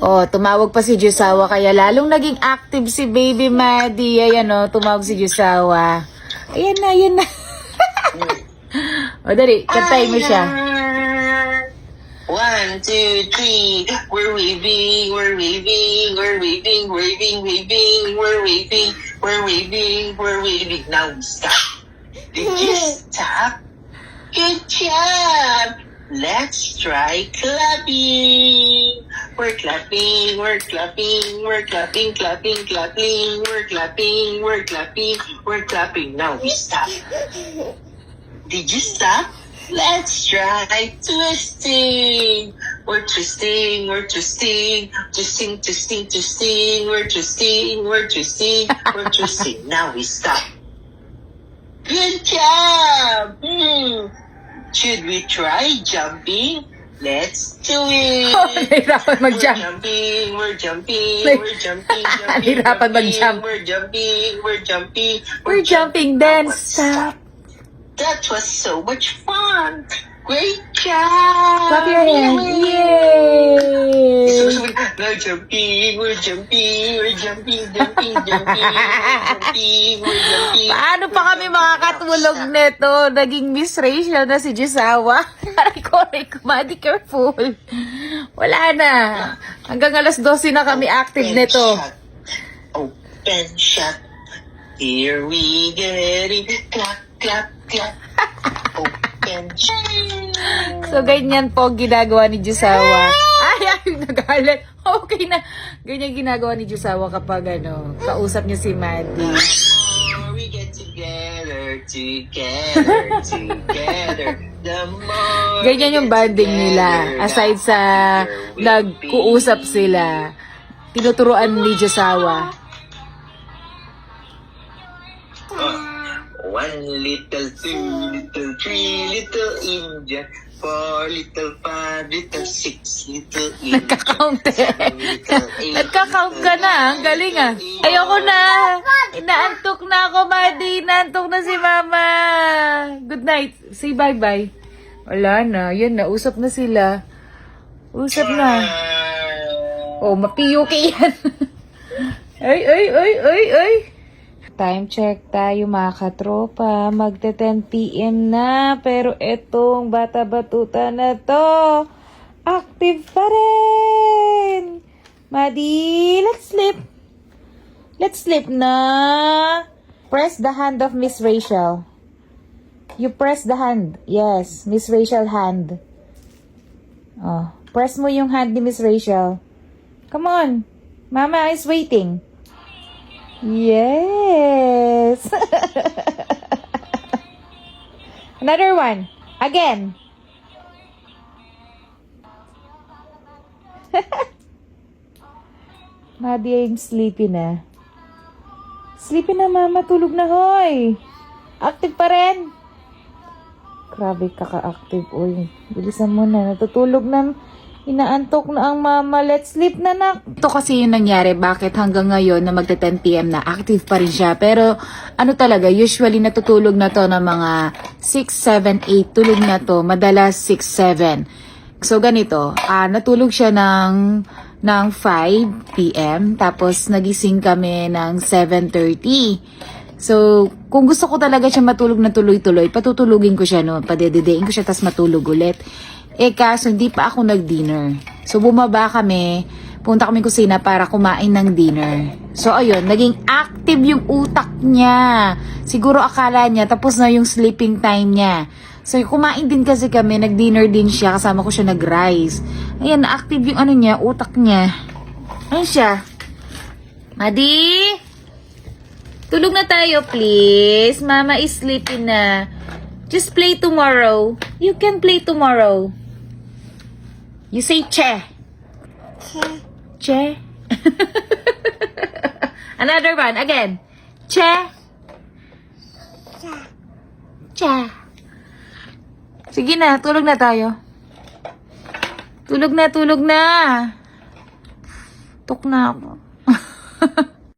Oh, tumawag pa si Jusawa kaya lalong naging active si Baby Maddie. Ayan oh, tumawag si Jusawa. Ayan na, ayan na. O, dali, kantay mo siya. 1, 2, 3, we're waving, we're waving, we're waving, waving, waving, we're waving, we're waving, we're waving. Now stop. Did you stop? Good job. Let's try clapping. We're clapping, we're clapping, we're clapping, clapping, clapping, we're clapping, we're clapping, we're clapping. Now we stop. Did you stop? Let's try twisting. We're twisting, we're twisting, twisting, twisting, twisting, we're twisting, we're twisting, we're twisting. Now we stop. Good job! Should we try jumping? Let's do it! Oh, nahirapan mag-jump. We're jumping, we're jumping, jumping, Nahirapan mag-jump. we're jumping, we're jumping, We're jumping, then stop. That was so much fun! Great job! Clap your hands. Yay! We're jumping, we're jumping, we're jumping, jumping, jumping, we're jumping. Paano pa kami makakatulog neto? Naging Miss Rachel na si Jusawa. Aray ko, Maddie, careful. Wala na. Hanggang alas 12 na kami active neto. Open shot. Here we get it. Clap, clap, clap. Open shot. So, ganyan po ginagawa ni Jusawa. Ay, nagalit. Okay na. Ganyan ginagawa ni Jusawa kapag kausap niya si Maddie. We get together, together, together. The more Ganyan yung bonding nila. Aside sa nagkuusap sila, tinuturuan ni Jusawa. One little, two little, three little Indian, 4 little, 5 little, 6 little Indian. Nagka-count eh. 7 little, 8 Nagka-count ka na. Ang galing ah. Ayoko na. Inaantok na ako, Maddie. Inaantok na si Mama. Good night. Say bye-bye. Wala na. Yan na. Usap na sila. Usap na. Oh, mapiyuki yan. Ay, ay, ay, ay, ay. Time check tayo mga katropa. Magte 10 PM na. Pero etong bata-batuta na to, active pa rin. Maddie, let's sleep. Let's sleep na. Press the hand of Miss Rachel. You press the hand. Yes, Miss Rachel hand. Oh, press mo yung hand ni Miss Rachel. Come on. Mama is waiting. Yes. Another one. Again. Maddie, I'm sleepy na. Sleepy na, Mama. Tulog na, hoy. Active pa rin. Grabe, kaka-active. Uy, bilisan mo na. Natutulog na. Inaantok na ang Mama. Let's sleep na, nak. Ito kasi yung nangyari. Bakit hanggang ngayon na magta 10 PM na active pa rin siya. Pero ano talaga, usually natutulog na to ng mga 6, 7, 8. Tulog na to. Madalas 6, 7. So ganito, natulog siya ng 5 PM. Tapos nagising kami ng 7:30. So, kung gusto ko talaga siya matulog na tuloy-tuloy, patutulugin ko siya, no? Padededein ko siya, tas matulog ulit. Kaso hindi pa ako nag-dinner. So, bumaba kami, punta kami kusina para kumain ng dinner. So, ayun, naging active yung utak niya. Siguro akala niya, tapos na yung sleeping time niya. So, kumain din kasi kami, nag-dinner din siya, kasama ko siya nag-rice. Ayan, active yung niya, utak niya. Ayun siya. Maddie? Tulog na tayo, please. Mama is sleeping na. Just play tomorrow. You can play tomorrow. You say che. Che. Another one. Again. Che. Che. Sige na, tulog na tayo. Tulog na, tulog na. Tuk na ako.